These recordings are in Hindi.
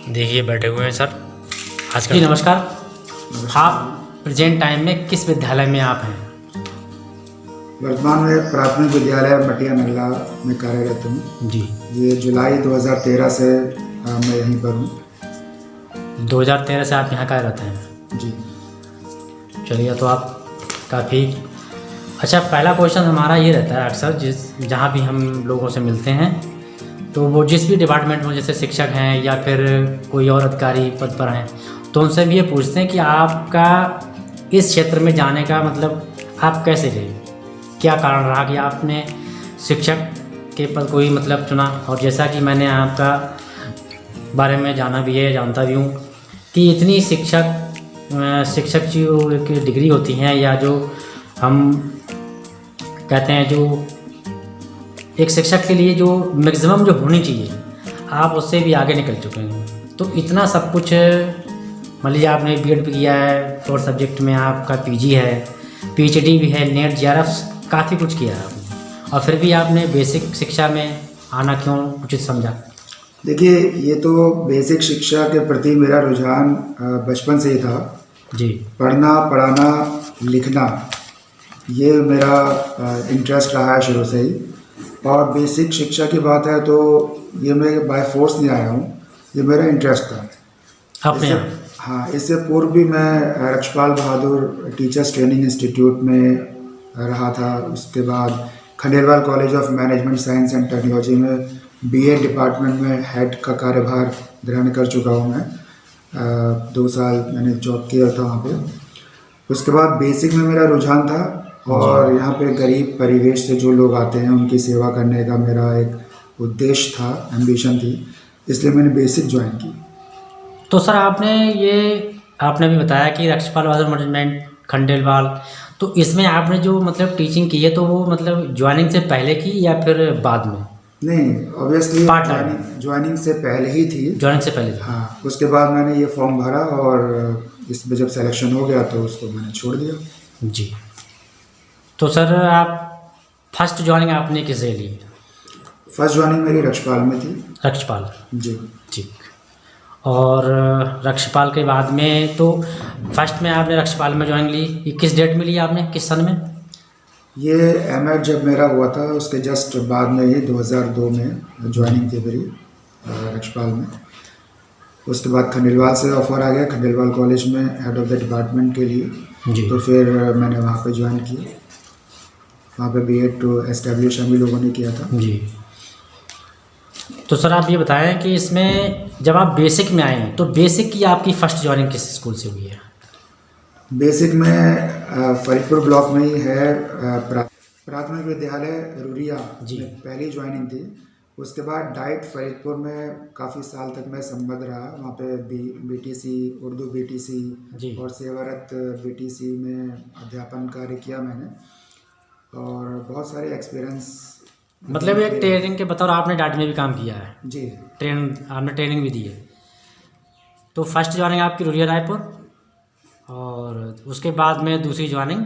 देखिए बैठे हुए हैं सर। आज जी का नमस्कार। आप प्रेजेंट टाइम में किस विद्यालय में आप हैं? वर्तमान में प्राथमिक विद्यालय मटिया नगला में कार्यरत हूँ। जी। ये जुलाई 2013 से मैं यहीं पर हूँ। 2013 से आप यहाँ कार्यरत हैं? जी। चलिए, तो आप काफ़ी अच्छा। पहला क्वेश्चन हमारा ये रहता है अक्सर जहाँ भी हम लोगों से मिलते हैं, तो वो जिस भी डिपार्टमेंट में, जैसे शिक्षक हैं या फिर कोई और अधिकारी पद पर हैं, तो उनसे भी ये पूछते हैं कि आपका इस क्षेत्र में जाने का मतलब आप कैसे गए, क्या कारण रहा कि आपने शिक्षक के पद को ही मतलब चुना। और जैसा कि मैंने आपका बारे में जाना भी है, जानता भी हूँ कि इतनी शिक्षक जो एक डिग्री होती हैं, या जो हम कहते हैं जो एक शिक्षक के लिए जो मैक्सिमम जो होनी चाहिए, आप उससे भी आगे निकल चुके हैं। तो इतना सब कुछ, मान लीजिए आपने बीएड भी किया है, 4 सब्जेक्ट में आपका पीजी है, पीएचडी भी है, नेट जेआरएफ, काफ़ी कुछ किया है आपने, और फिर भी आपने बेसिक शिक्षा में आना क्यों उचित समझा? देखिए, ये तो बेसिक शिक्षा के प्रति मेरा रुझान बचपन से ही था। जी। पढ़ना, पढ़ाना, लिखना, ये मेरा इंटरेस्ट रहा है शुरू से ही। और बेसिक शिक्षा की बात है तो ये मैं बाय फोर्स नहीं आया हूँ, ये मेरा इंटरेस्ट था। अपने हाँ, इससे पूर्व भी मैं रक्षपाल बहादुर टीचर्स ट्रेनिंग इंस्टीट्यूट में रहा था। उसके बाद Khandelwal college of management science and technology में बीएड डिपार्टमेंट में हेड का कार्यभार ग्रहण कर चुका हूँ मैं। 2 साल मैंने जॉब किया था वहाँ पे। उसके बाद बेसिक में मेरा रुझान था, और यहाँ पे गरीब परिवेश से जो लोग आते हैं उनकी सेवा करने का मेरा एक उद्देश्य था, एम्बिशन थी, इसलिए मैंने बेसिक ज्वाइन की। तो सर आपने भी बताया कि रक्षपाल बहादुर मैनेजमेंट खंडेलवाल, तो इसमें आपने जो मतलब टीचिंग की है, तो वो मतलब ज्वाइनिंग से पहले की या फिर बाद में? नहीं, ऑब्वियसली पार्ट ज्वाइनिंग से पहले ही थी। ज्वाइनिंग से पहले? हाँ, उसके बाद मैंने ये फॉर्म भरा और इसमें जब सिलेक्शन हो गया तो उसको मैंने छोड़ दिया। जी। तो सर आप फर्स्ट ज्वाइनिंग आपने किसे ली? फर्स्ट ज्वाइनिंग मेरी रक्षपाल में थी। रक्षपाल? जी। ठीक। और रक्षपाल के बाद में तो फर्स्ट में आपने रक्षपाल में ज्वाइन ली, ये किस डेट में लिया आपने, किस सन में? ये एमएड जब मेरा हुआ था उसके जस्ट बाद में, ये 2002 में ज्वाइनिंग थी मेरी रक्षपाल में। उसके बाद खंडेलवाल से ऑफ़र आ गया, खंडेलवाल कॉलेज में हेड ऑफ़ द डिपार्टमेंट के लिए। जी। तो फिर मैंने वहाँ पे ज्वाइन किया। वहाँ पे बीएड टू एस्टेब्लिश हम भी लोगों ने किया था। जी। तो सर आप ये बताएं कि इसमें जब आप बेसिक में आए हैं, तो बेसिक की आपकी फ़र्स्ट ज्वाइनिंग किस स्कूल से हुई है? बेसिक में फरीदपुर ब्लॉक में ही है प्राथमिक विद्यालय रुरिया में पहली ज्वाइनिंग थी। उसके बाद डाइट फरीदपुर में काफ़ी साल तक मैं संबद्ध रहा। वहाँ पे बीटीसी, उर्दू बीटीसी और सेवारत बीटीसी में अध्यापन कार्य किया मैंने, और बहुत सारे एक्सपीरियंस। मतलब एक ट्रेनिंग के बतौर आपने डाइट में भी काम किया है? जी। आपने ट्रेनिंग भी दी है। तो फर्स्ट ज्वाइनिंग आपकी रुरिया रायपुर, और उसके बाद में दूसरी ज्वाइनिंग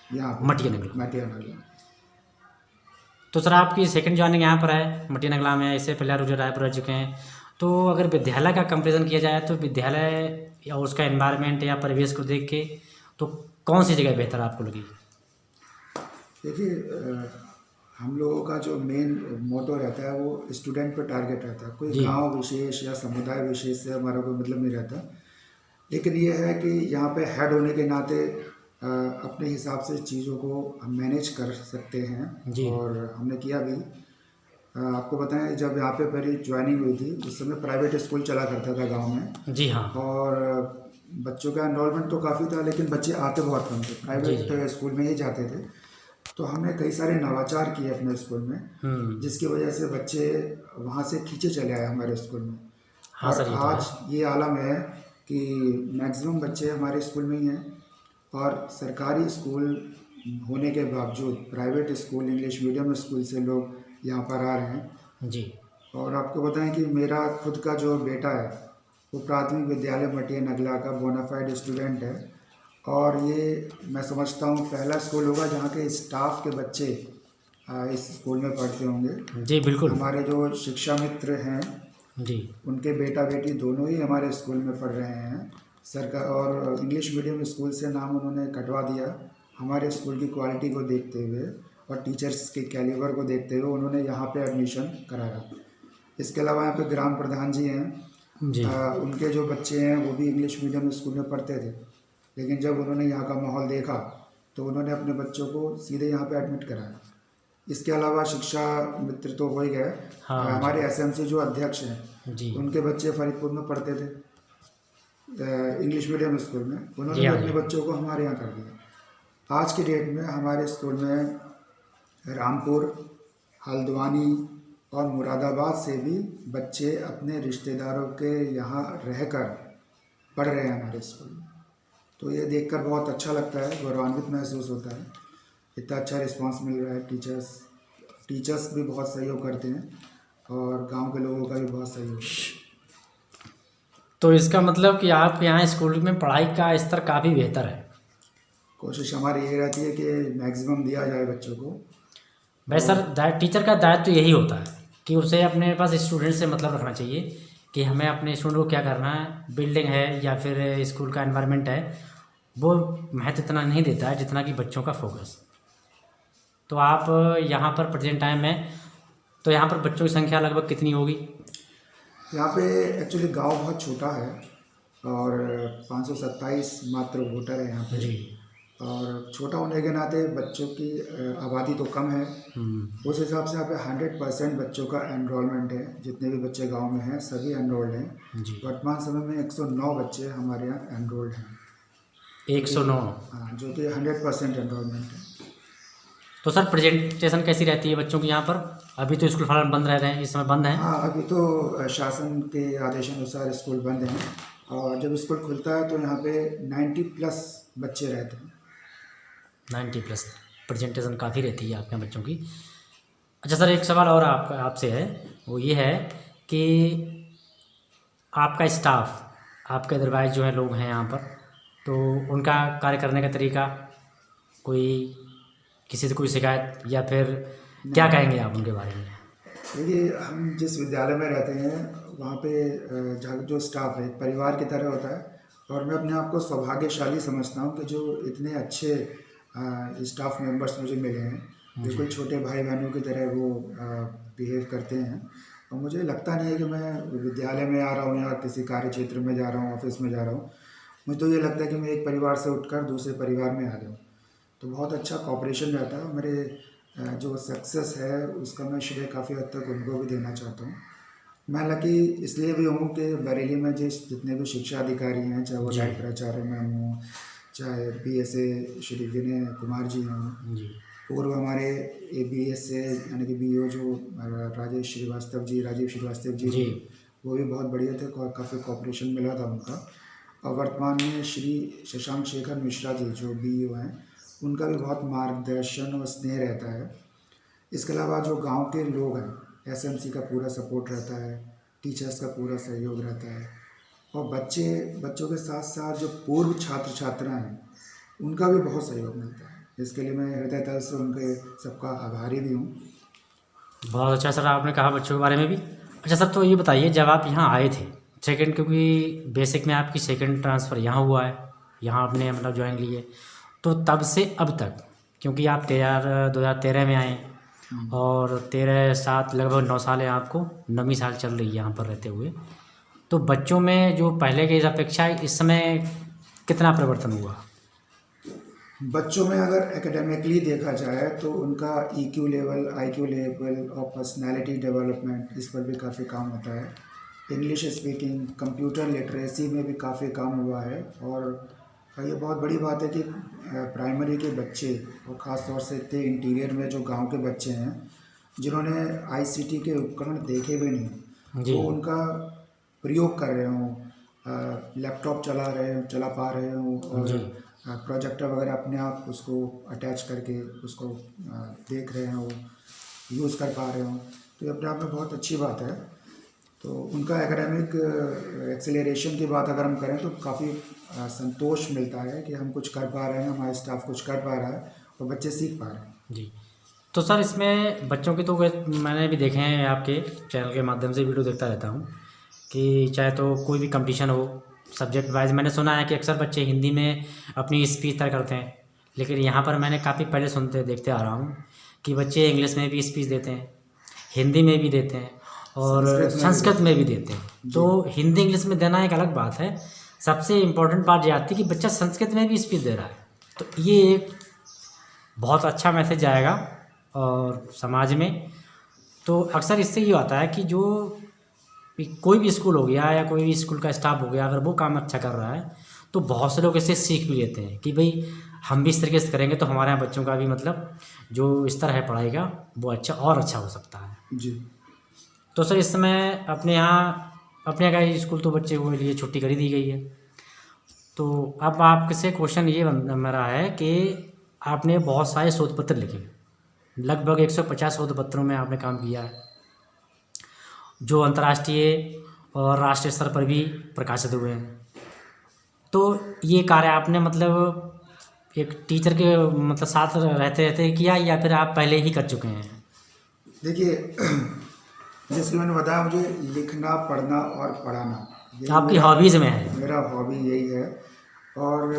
यहाँ मटिया नगला। मटिया नगला। तो सर आपकी सेकंड ज्वाइनिंग यहाँ पर है मटिया नगला में, इससे पहले रुरिया रायपुर रह चुके हैं। तो अगर विद्यालय का कंपैरिजन किया जाए, तो विद्यालय या उसका एनवायरनमेंट या परिवेश को देख के तो कौन सी जगह बेहतर आपको लगी? देखिए, हम लोगों का जो मेन मोटो रहता है वो स्टूडेंट पर टारगेट रहता है। कोई गांव विशेष या समुदाय विशेष से हमारा कोई मतलब नहीं रहता। लेकिन ये है कि यहाँ पे हेड होने के नाते अपने हिसाब से चीज़ों को हम मैनेज कर सकते हैं, और हमने किया भी। आपको बताएं, जब यहाँ पे मेरी ज्वाइनिंग हुई थी उस समय प्राइवेट स्कूल चला करता था गांव में। जी हाँ। और बच्चों का एनरोलमेंट तो काफ़ी था, लेकिन बच्चे आते बहुत कम थे, प्राइवेट स्कूल में ही जाते थे। तो हमने कई सारे नवाचार किए अपने स्कूल में, जिसकी वजह से बच्चे वहाँ से खींचे चले आए हमारे स्कूल में। हाँ और सर, आज ये आलम है कि मैक्सिमम बच्चे हमारे स्कूल में ही हैं, और सरकारी स्कूल होने के बावजूद private school, English medium school से लोग यहाँ पर आ रहे हैं। जी। और आपको बताएं कि मेरा खुद का जो बेटा है वो प्राथमिक विद्यालय मटिया नगला का बोनाफाइड स्टूडेंट है, और ये मैं समझता हूँ पहला स्कूल होगा जहाँ के स्टाफ के बच्चे इस स्कूल में पढ़ते होंगे। जी बिल्कुल। हमारे जो शिक्षा मित्र हैं जी। उनके बेटा बेटी दोनों ही हमारे स्कूल में पढ़ रहे हैं। सरकार और इंग्लिश मीडियम स्कूल से नाम उन्होंने कटवा दिया। हमारे स्कूल की क्वालिटी को देखते हुए और टीचर्स के कैलिबर को देखते हुए उन्होंने यहाँ पे एडमिशन कराया। इसके अलावा यहाँ पे ग्राम प्रधान जी हैं, जी। उनके जो बच्चे हैं वो भी इंग्लिश मीडियम स्कूल में पढ़ते थे, लेकिन जब उन्होंने यहाँ का माहौल देखा तो उन्होंने अपने बच्चों को सीधे यहाँ पे एडमिट कराया। इसके अलावा शिक्षा मित्र तो हो ही गए। हाँ जी। हमारे एसएमसी जो अध्यक्ष हैं जी। उनके बच्चे फरीदपुर में पढ़ते थे इंग्लिश मीडियम स्कूल में, उन्होंने जी हाँ अपने जी। बच्चों को हमारे यहाँ कर दिया। आज के डेट में हमारे स्कूल में रामपुर, हल्द्वानी और मुरादाबाद से भी बच्चे अपने रिश्तेदारों के यहाँ रहकर पढ़ रहे हैं हमारे स्कूल में। तो ये देखकर बहुत अच्छा लगता है, गौरवान्वित महसूस होता है। इतना अच्छा रिस्पांस मिल रहा है। टीचर्स भी बहुत सहयोग करते हैं और गांव के लोगों का भी बहुत सहयोग है। तो इसका मतलब कि आप यहाँ स्कूल में पढ़ाई का स्तर काफ़ी बेहतर है। कोशिश हमारी ये रहती है कि मैक्सिमम दिया जाए बच्चों को। वैसे सर टीचर का दायित्व तो यही होता है कि उसे अपने पास स्टूडेंट से मतलब रखना चाहिए कि हमें अपने स्टूडेंट को क्या करना है। बिल्डिंग है या फिर स्कूल का एनवायरनमेंट है, वो महत्व इतना नहीं देता है जितना कि बच्चों का फोकस। तो आप यहाँ पर प्रेजेंट टाइम में, तो यहाँ पर बच्चों की संख्या लगभग कितनी होगी? यहाँ पे एक्चुअली गांव बहुत छोटा है और 527 मात्र वोटर है यहाँ पे। जी। और छोटा होने के नाते बच्चों की आबादी तो कम है। उस हिसाब से यहाँ पे 100% बच्चों का एनरोलमेंट है। जितने भी बच्चे गांव में हैं सभी एनरोल्ड हैं। जी। वर्तमान समय में 109 बच्चे हमारे यहाँ एनरोल्ड हैं। 109। हाँ, जो कि 100% एनरोलमेंट है। तो सर प्रेजेंटेशन कैसी रहती है बच्चों की यहाँ पर? अभी तो स्कूल फिलहाल बंद रह रहे हैं, इस समय बंद हैं। हाँ, अभी तो शासन के आदेशानुसार स्कूल बंद हैं और जब स्कूल खुलता है तो यहाँ पे 90+ बच्चे रहते हैं। 90+ प्रेजेंटेशन काफ़ी रहती है आपके यहाँ बच्चों की। अच्छा सर, एक सवाल और आपसे है, वो ये है कि आपका स्टाफ, आपके अदरवाइज जो है लोग हैं यहाँ पर, तो उनका कार्य करने का तरीका, कोई किसी से कोई शिकायत या फिर क्या कहेंगे आप उनके बारे में? देखिए, हम जिस विद्यालय में रहते हैं वहाँ पे जो स्टाफ है एक परिवार की तरह होता है और मैं अपने आप को सौभाग्यशाली समझता हूँ कि जो इतने अच्छे स्टाफ मेंबर्स मुझे मिले हैं। बिल्कुल छोटे भाई बहनों की तरह वो बिहेव करते हैं और मुझे लगता नहीं है कि मैं विद्यालय में आ रहा हूँ या किसी कार्य क्षेत्र में जा रहा हूँ, ऑफिस में जा रहा हूँ। मुझे तो ये लगता है कि मैं एक परिवार से उठकर दूसरे परिवार में आ गया हूँ। तो बहुत अच्छा कॉपरेशन रहता है। मेरे जो सक्सेस है उसका मैं श्रेय काफ़ी हद तक उनको भी देना चाहता हूँ। मैं लकी इसलिए भी हूँ कि बरेली में जितने भी शिक्षा अधिकारी हैं, चाहे वो डाइट प्राचार्य मैम हों, चाहे BSA श्री विनय कुमार जी हों, पूर्व हमारे ABS से यानी कि BO जो राजीव श्रीवास्तव जी वो भी बहुत बढ़िया थे, काफ़ी कॉपरेशन मिला था उनका। और वर्तमान में श्री शशांक शेखर मिश्रा जी जो BO हैं, उनका भी बहुत मार्गदर्शन और स्नेह रहता है। इसके अलावा जो गांव के लोग हैं, SMC का पूरा सपोर्ट रहता है, टीचर्स का पूरा सहयोग रहता है और बच्चों के साथ साथ जो पूर्व छात्र छात्राएं हैं उनका भी बहुत सहयोग मिलता है। इसके लिए मैं हृदयतः से उनके सबका आभारी भी हूँ। बहुत अच्छा सर आपने कहा बच्चों के बारे में भी। अच्छा सर, तो ये बताइए, जब आप यहाँ आए थे सेकंड, क्योंकि बेसिक में आपकी सेकंड ट्रांसफ़र यहाँ हुआ है, यहाँ आपने मतलब ज्वाइन लिए, तो तब से अब तक, क्योंकि आप 2013 में आए और 13-7 लगभग 9 साल है आपको, 9वीं साल चल रही है यहाँ पर रहते हुए, तो बच्चों में जो पहले की अपेक्षा इस समय कितना परिवर्तन हुआ? बच्चों में अगर एकेडमिकली देखा जाए तो उनका EQ लेवल, IQ लेवल और पर्सनैलिटी डेवलपमेंट, इस पर भी काफ़ी काम होता है। इंग्लिश स्पीकिंग, कंप्यूटर लिटरेसी में भी काफ़ी काम हुआ है। और ये बहुत बड़ी बात है कि प्राइमरी के बच्चे और ख़ास तौर से इतने इंटीरियर में जो गांव के बच्चे हैं जिन्होंने ICT के उपकरण देखे भी नहीं, वो उनका प्रयोग कर रहे हों, लैपटॉप चला पा रहे हों और प्रोजेक्टर वगैरह अपने आप उसको अटैच करके उसको देख रहे हों, यूज़ कर पा रहे हों, तो ये अपने आप में बहुत अच्छी बात है। तो उनका एकेडमिक एक्सेलरेशन की बात अगर हम करें तो काफ़ी संतोष मिलता है कि हम कुछ कर पा रहे हैं, हमारा स्टाफ कुछ कर पा रहा है और बच्चे सीख पा रहे हैं। जी, तो सर इसमें बच्चों के तो मैंने भी देखे हैं, आपके चैनल के माध्यम से वीडियो देखता रहता हूँ कि चाहे तो कोई भी कंपटीशन हो सब्जेक्ट वाइज। मैंने सुना है कि अक्सर बच्चे हिंदी में अपनी स्पीच तय करते हैं, लेकिन यहाँ पर मैंने काफ़ी पहले सुनते देखते आ रहा हूँ कि बच्चे इंग्लिश में भी स्पीच देते हैं, हिंदी में भी देते हैं और संस्कृत में भी देते हैं। तो हिंदी इंग्लिश में देना एक अलग बात है, सबसे इम्पोर्टेंट बात ये आती है कि बच्चा संस्कृत में भी स्पीच दे रहा है। तो ये एक बहुत अच्छा मैसेज आएगा और समाज में। तो अक्सर इससे ये आता है कि जो कोई भी स्कूल हो गया या कोई भी स्कूल का स्टाफ हो गया, अगर वो काम अच्छा कर रहा है तो बहुत से लोग इससे सीख भी लेते हैं कि भाई हम भी इस तरीके से करेंगे तो हमारे यहाँ बच्चों का भी मतलब जो स्तर है पढ़ाई का वो अच्छा और अच्छा हो सकता है जी। तो सर इस समय अपने यहाँ का स्कूल तो बच्चे के लिए छुट्टी कर ही दी गई है। तो अब आपसे क्वेश्चन ये मेरा है कि आपने बहुत सारे शोध पत्र लिखे, लगभग 150 शोध पत्रों में आपने काम किया है जो अंतर्राष्ट्रीय और राष्ट्रीय स्तर पर भी प्रकाशित हुए हैं। तो ये कार्य आपने मतलब एक टीचर के मतलब साथ रहते रहते किया या फिर आप पहले ही कर चुके हैं? देखिए, जैसे मैंने बताया, मुझे लिखना, पढ़ना और पढ़ाना आपकी हॉबीज़ में है। मेरा हॉबी यही है। और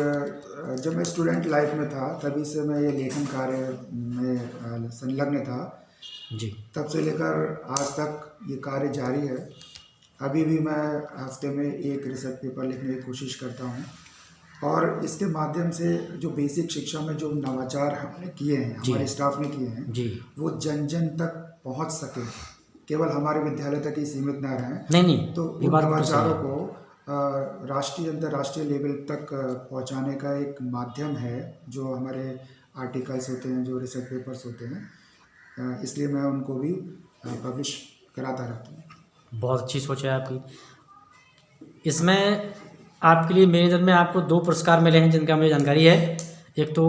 जब मैं स्टूडेंट लाइफ में था तभी से मैं ये लेखन कार्य में संलग्न था जी। तब से लेकर आज तक ये कार्य जारी है। अभी भी मैं हफ्ते में एक रिसर्च पेपर लिखने की कोशिश करता हूँ और इसके माध्यम से जो बेसिक शिक्षा में जो नवाचार हमने किए हैं, हमारे स्टाफ ने किए हैं जी, वो जन जन तक पहुँच सके, केवल हमारे विद्यालय तक ही सीमित ना रहें। नहीं तो उन नवाचारों को राष्ट्रीय अंतर्राष्ट्रीय लेवल तक पहुंचाने का एक माध्यम है जो हमारे आर्टिकल्स होते हैं, जो रिसर्च पेपर्स होते हैं, इसलिए मैं उनको भी पब्लिश कराता रहता हूँ। बहुत अच्छी सोच है आपकी। इसमें आपके लिए मेरी तरफ में आपको 2 पुरस्कार मिले हैं जिनका मुझे जानकारी है। एक तो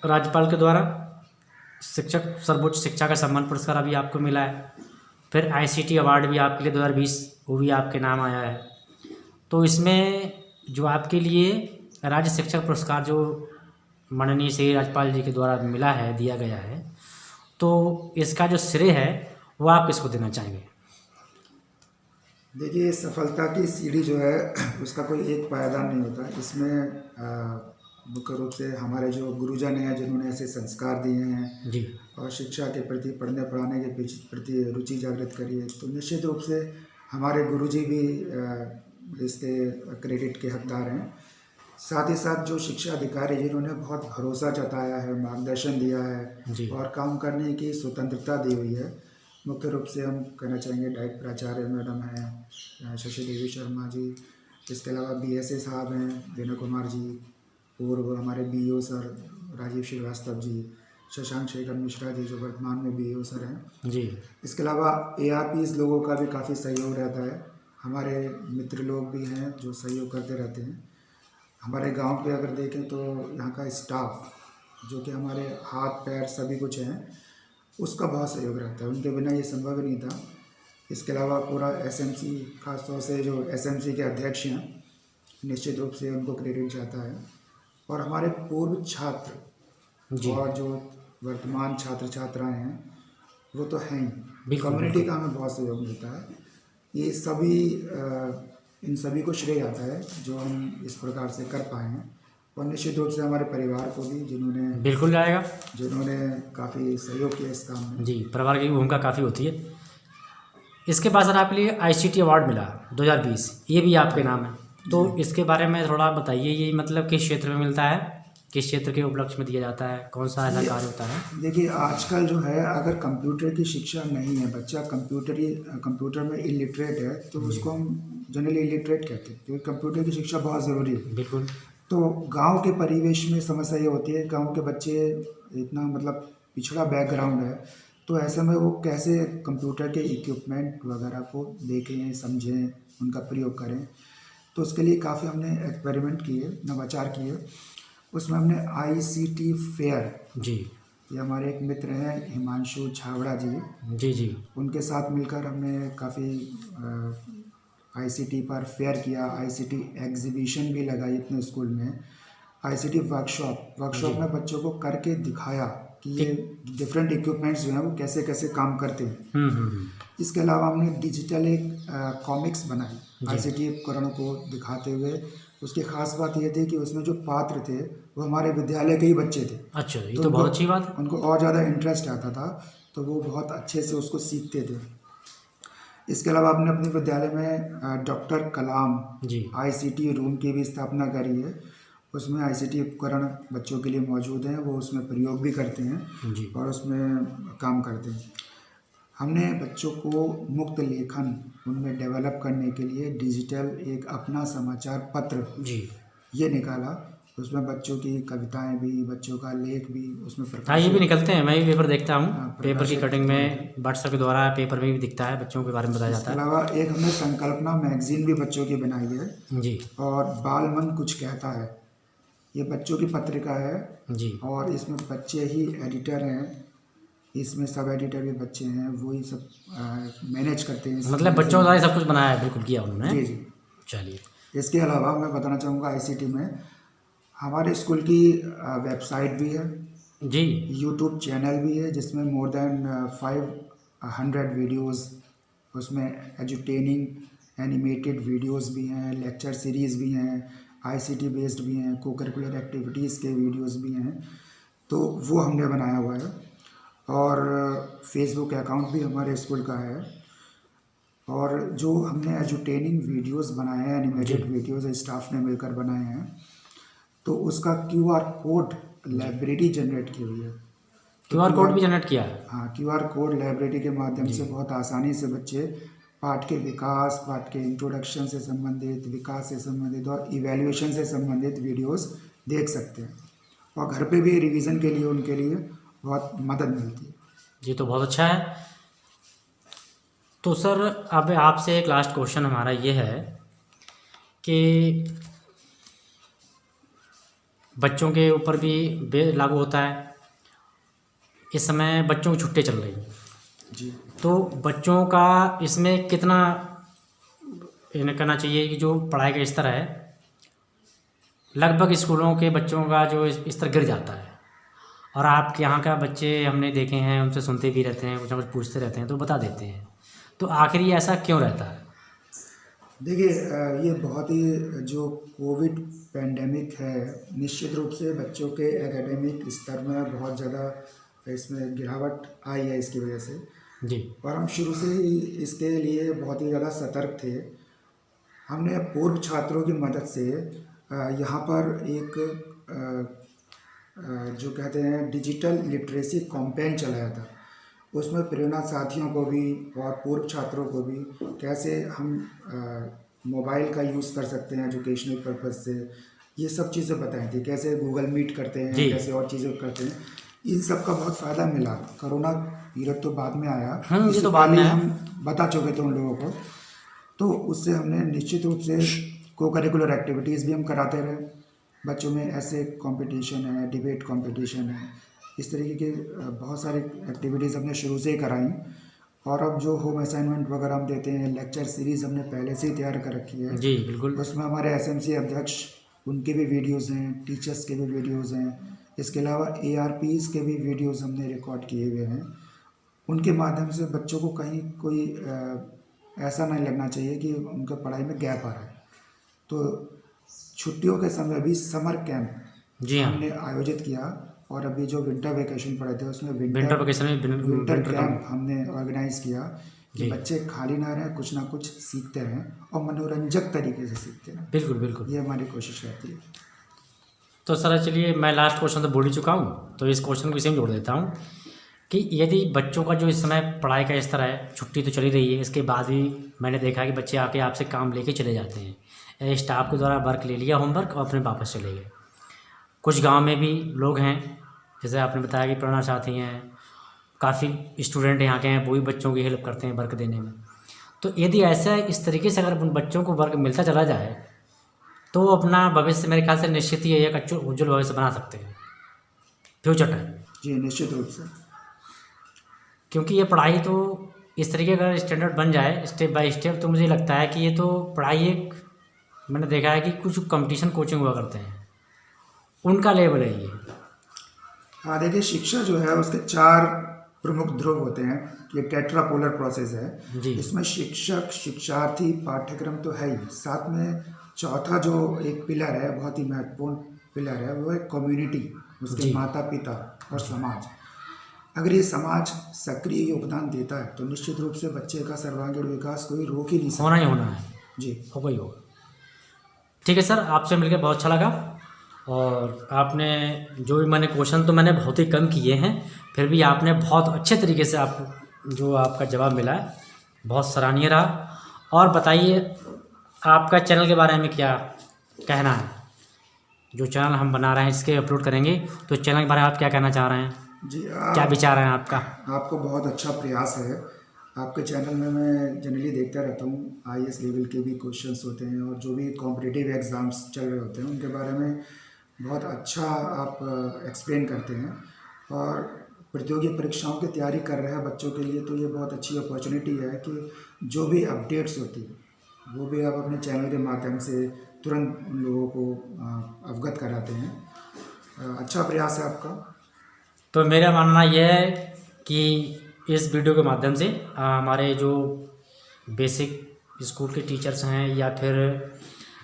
राज्यपाल के द्वारा शिक्षक सर्वोच्च शिक्षा का सम्मान पुरस्कार अभी आपको मिला है, फिर ICT अवार्ड भी आपके लिए 2020 वो भी आपके नाम आया है। तो इसमें जो आपके लिए राज्य शिक्षक पुरस्कार जो माननीय श्री राज्यपाल जी के द्वारा मिला है, दिया गया है, तो इसका जो श्रेय है वो आप किसको देना चाहेंगे? देखिए, सफलता की सीढ़ी जो है उसका कोई एक पायदान नहीं होता। इसमें मुख्य रूप से हमारे जो गुरुजन हैं जिन्होंने ऐसे संस्कार दिए हैं जी, और शिक्षा के प्रति, पढ़ने पढ़ाने के प्रति रुचि जागृत करी है, तो निश्चित रूप से हमारे गुरुजी भी इसके क्रेडिट के हकदार हैं। साथ ही साथ जो शिक्षा अधिकारी जिन्होंने बहुत भरोसा जताया है, मार्गदर्शन दिया है और काम करने की स्वतंत्रता दी हुई है, मुख्य रूप से हम कहना चाहेंगे डाइट प्राचार्य मैडम हैं शशि देवी शर्मा जी, इसके अलावा BSA साहब हैं वीना कुमार जी, पूर्व हमारे BO सर राजीव श्रीवास्तव जी, शशांक शेखर मिश्रा जी जो वर्तमान में BO सर हैं जी। इसके अलावा ARPs लोगों का भी काफ़ी सहयोग रहता है। हमारे मित्र लोग भी हैं जो सहयोग करते रहते हैं। हमारे गांव पे अगर देखें तो यहाँ का स्टाफ जो कि हमारे हाथ पैर सभी कुछ हैं, उसका बहुत सहयोग रहता है, उनके बिना ये संभव नहीं था। इसके अलावा पूरा SMC, खासतौर से जो SMC के अध्यक्ष हैं, निश्चित रूप से उनको क्रेडिट जाता है। और हमारे पूर्व छात्र और जो वर्तमान छात्र छात्राएं हैं वो तो हैं ही, कम्युनिटी का हमें बहुत सहयोग मिलता है। ये सभी इन सभी को श्रेय आता है जो हम इस प्रकार से कर पाए हैं, और निश्चित रूप से हमारे परिवार को भी बिल्कुल जाएगा, जिन्होंने काफ़ी सहयोग किया इस काम में। जी, परिवार की भूमिका काफ़ी होती है। इसके बाद सर आपके लिए ICT अवार्ड मिला 2020, ये भी आपके नाम है, तो इसके बारे में थोड़ा बताइए। ये मतलब किस क्षेत्र में मिलता है, किस क्षेत्र के उपलक्ष्य में दिया जाता है, कौन सा ऐसा कार्य होता है? देखिए, आजकल जो है अगर कंप्यूटर की शिक्षा नहीं है, बच्चा कंप्यूटर में इलिटरेट है, तो उसको हम जनरली इलिटरेट कहते हैं, क्योंकि कंप्यूटर की शिक्षा बहुत ज़रूरी है। बिल्कुल। तो गांव के परिवेश में समस्या ये होती है, गांव के बच्चे इतना मतलब पिछड़ा बैकग्राउंड है, तो ऐसे में वो कैसे कंप्यूटर के इक्विपमेंट वगैरह को देखें, समझें, उनका प्रयोग करें। तो उसके लिए काफ़ी हमने एक्सपेरिमेंट किए, नवाचार किए। उसमें हमने ICT फेयर, जी, ये हमारे एक मित्र हैं हिमांशु छावड़ा जी, जी, उनके साथ मिलकर हमने काफ़ी ICT पर फेयर किया, ICT एग्जीबिशन भी लगाई अपने स्कूल में, ICT वर्कशॉप में बच्चों को करके दिखाया कि ये डिफरेंट इक्विपमेंट्स जो हैं वो कैसे कैसे काम करते हैं। इसके अलावा हमने डिजिटल एक कॉमिक्स बनाई ICT उपकरणों को दिखाते हुए। उसकी खास बात ये थी कि उसमें जो पात्र थे वो हमारे विद्यालय के ही बच्चे थे। अच्छा, ये तो बहुत अच्छी बात है। उनको और ज़्यादा इंटरेस्ट आता था, तो वो बहुत अच्छे से उसको सीखते थे। इसके अलावा हमने अपने विद्यालय में डॉक्टर कलाम जी ICT रूम की भी स्थापना करी है। उसमें ICT उपकरण बच्चों के लिए मौजूद हैं, वो उसमें प्रयोग भी करते हैं जी और उसमें काम करते हैं। हमने बच्चों को मुक्त लेखन उनमें डेवलप करने के लिए डिजिटल एक अपना समाचार पत्र जी। ये निकाला। उसमें बच्चों की कविताएं भी, बच्चों का लेख भी उसमें हाँ, ये भी प्रकाशित। निकलते हैं, मैं भी पेपर देखता हूँ। हाँ, पेपर की प्रकाशित कटिंग में होते व्हाट्सएप के द्वारा पेपर में भी दिखता है, बच्चों के बारे में बताया इसके जाता अलावा एक हमने संकल्पना मैगजीन भी बच्चों की बनाई है, है। जी और बाल मन कुछ कहता है, ये बच्चों की पत्रिका है जी। और इसमें बच्चे ही एडिटर हैं। इसमें सब एडिटर भी बच्चे हैं, वही सब मैनेज करते हैं। मतलब बच्चों द्वारा ही सब कुछ बनाया है, बिल्कुल किया उन्होंने। जी जी। चलिए। इसके अलावा मैं बताना चाहूँगा ICT में हमारे स्कूल की वेबसाइट भी है, जी यूट्यूब चैनल भी है जिसमें मोर देन 500 वीडियोस, उसमें एजुटेनिंग एनिमेटेड वीडियोस भी हैं, लेक्चर सीरीज़ भी हैं, ICT बेस्ड भी हैं, को करिकुलर एक्टिविटीज़ के वीडियोस भी हैं, तो वो हमने बनाया हुआ है। और फेसबुक अकाउंट भी हमारे स्कूल का है। और जो हमने एजुटेनिंग वीडियोस बनाए हैं, एनिमेटेड वीडियोस स्टाफ ने मिलकर बनाए हैं, तो उसका QR कोड लाइब्रेरी जनरेट की हुई है। QR कोड भी जनरेट किया है। हाँ, QR कोड लाइब्रेरी के माध्यम से बहुत आसानी से बच्चे पाठ के विकास, पाठ के इंट्रोडक्शन से संबंधित, विकास से संबंधित और इवैल्यूएशन से संबंधित वीडियोस देख सकते हैं, और घर पे भी रिवीजन के लिए उनके लिए बहुत मदद मिलती है। जी, तो बहुत अच्छा है। तो सर अब आपसे एक लास्ट क्वेश्चन हमारा ये है कि बच्चों के ऊपर भी लागू होता है। इस समय बच्चों की छुट्टी चल रही है, जी। तो बच्चों का इसमें कितना इन्हें करना चाहिए कि जो पढ़ाई का स्तर है, लगभग स्कूलों के बच्चों का जो स्तर गिर जाता है, और आपके यहाँ का बच्चे हमने देखे हैं, उनसे सुनते भी रहते हैं, कुछ ना कुछ पूछते रहते हैं, तो बता देते हैं, तो आखिर ये ऐसा क्यों रहता है? देखिए, ये बहुत ही जो कोविड पैंडेमिक है, निश्चित रूप से बच्चों के एकेडमिक स्तर में बहुत ज़्यादा इसमें गिरावट आई है इसकी वजह से। जी और हम शुरू से ही इसके लिए बहुत ही ज़्यादा सतर्क थे। हमने पूर्व छात्रों की मदद से यहाँ पर एक जो कहते हैं डिजिटल लिटरेसी कैंपेन चलाया था। उसमें प्रेरणा साथियों को भी और पूर्व छात्रों को भी कैसे हम मोबाइल का यूज़ कर सकते हैं एजुकेशनल पर्पज़ से, ये सब चीज़ें बताई थी। कैसे गूगल मीट करते हैं, कैसे और चीज़ें करते हैं, इन सब का बहुत फ़ायदा मिला। कोरोना पीरियड तो बाद में आया, ये तो बाद में हम बता चुके थे उन लोगों को, तो उससे हमने निश्चित रूप से को करिकुलर एक्टिविटीज़ भी हम कराते रहे। बच्चों में ऐसे कंपटीशन है, डिबेट कंपटीशन है, इस तरीके के बहुत सारी एक्टिविटीज़ हमने शुरू से ही कराई। और अब जो होम असाइनमेंट वगैरह हम देते हैं, लेक्चर सीरीज़ हमने पहले से ही तैयार कर रखी है। जी बिल्कुल। उसमें हमारे SMC अध्यक्ष, उनके भी वीडियोज़ हैं, टीचर्स के भी वीडियोज़ हैं। इसके अलावा ARPs के भी वीडियोज़ हमने रिकॉर्ड किए हुए हैं। उनके माध्यम से बच्चों को कहीं कोई ऐसा नहीं लगना चाहिए कि उनके पढ़ाई में गैप आ रहा है। तो छुट्टियों के समय भी समर कैंप जी हाँ, हमने आयोजित किया, और अभी जो विंटर वेकेशन पड़े थे उसमें विंटर वेकेशन में विंटर कैंप हमने ऑर्गेनाइज किया कि बच्चे खाली ना रहें, कुछ ना कुछ सीखते रहें और मनोरंजक तरीके से सीखते रहें। बिल्कुल बिल्कुल, ये हमारी कोशिश रहती है। तो सर चलिए, मैं लास्ट क्वेश्चन तो बोल ही चुका हूँ, तो इस क्वेश्चन को इसी में जोड़ देता हूँ कि यदि बच्चों का जो इस समय पढ़ाई का स्तर है, छुट्टी तो चली रही है, इसके बाद भी मैंने देखा कि बच्चे आके आपसे काम लेके चले जाते हैं। स्टाफ के द्वारा वर्क ले लिया, होमवर्क, और अपने वापस चले गए। कुछ गांव में भी लोग हैं, जैसे आपने बताया कि प्रेरणा साथी हैं, काफ़ी स्टूडेंट यहाँ के हैं, वो भी बच्चों की हेल्प करते हैं वर्क देने में। तो यदि ऐसा इस तरीके से अगर उन बच्चों को वर्क मिलता चला जाए, तो वो अपना भविष्य मेरे ख्याल से निश्चित ही एक अच्छा उज्जवल भविष्य बना सकते हैं फ्यूचर टाइम। जी निश्चित रूप से, क्योंकि ये पढ़ाई तो इस तरीके का स्टैंडर्ड बन जाए स्टेप बाय स्टेप, तो मुझे लगता है कि ये तो पढ़ाई एक, मैंने देखा है कि कुछ कंपटीशन कोचिंग हुआ करते हैं, उनका लेवल है ये। हाँ देखिए, शिक्षा जो है उसके 4 प्रमुख ध्रुव होते हैं। ये टेट्रापोलर प्रोसेस है। जी। इसमें शिक्षक, शिक्षार्थी, पाठ्यक्रम तो है ही, साथ में चौथा जो एक पिलर है, बहुत ही महत्वपूर्ण पिलर है, वो है कम्युनिटी, उसके जी। माता पिता और समाज। अगर ये समाज सक्रिय योगदान देता है तो निश्चित रूप से बच्चे का सर्वांगीण विकास कोई रोक ही नहीं सकता। होना ही होना है, जी। होगा ही होगा। ठीक है सर, आपसे मिलकर बहुत अच्छा लगा। और आपने जो भी मैंने क्वेश्चन तो मैंने बहुत ही कम किए हैं, फिर भी आपने बहुत अच्छे तरीके से आप जो आपका जवाब मिला है बहुत सराहनीय रहा। और बताइए आपका चैनल के बारे में क्या कहना है? जो चैनल हम बना रहे हैं इसके अपलोड करेंगे, तो चैनल के बारे में आप क्या कहना चाह रहे हैं? जी, क्या विचार है आपका? आपको बहुत अच्छा प्रयास है। आपके चैनल में मैं जनरली देखता रहता हूँ, आईएएस लेवल के भी क्वेश्चंस होते हैं और जो भी कॉम्पिटिटिव एग्ज़ाम्स चल रहे होते हैं उनके बारे में बहुत अच्छा आप एक्सप्लेन करते हैं। और प्रतियोगी परीक्षाओं की तैयारी कर रहे हैं बच्चों के लिए तो ये बहुत अच्छी अपॉर्चुनिटी है कि जो भी अपडेट्स होती है वो भी आप अपने चैनल के माध्यम से तुरंत उन लोगों को अवगत कराते हैं। अच्छा प्रयास है आपका। तो मेरा मानना यह है कि इस वीडियो के माध्यम से हमारे जो बेसिक स्कूल के टीचर्स हैं या फिर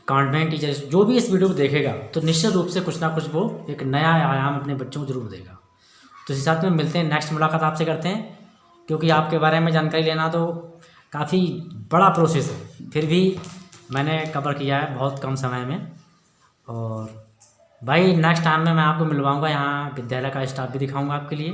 कॉन्वेंट टीचर्स, जो भी इस वीडियो को देखेगा तो निश्चित रूप से कुछ ना कुछ वो एक नया आयाम अपने बच्चों को जरूर देगा। तो इसी साथ में मिलते हैं, नेक्स्ट मुलाकात आपसे करते हैं, क्योंकि आपके बारे में जानकारी लेना तो काफ़ी बड़ा प्रोसेस है, फिर भी मैंने कवर किया है बहुत कम समय में। और भाई नेक्स्ट टाइम में मैं आपको मिलवाऊंगा, यहाँ विद्यालय का स्टाफ भी दिखाऊंगा आपके लिए।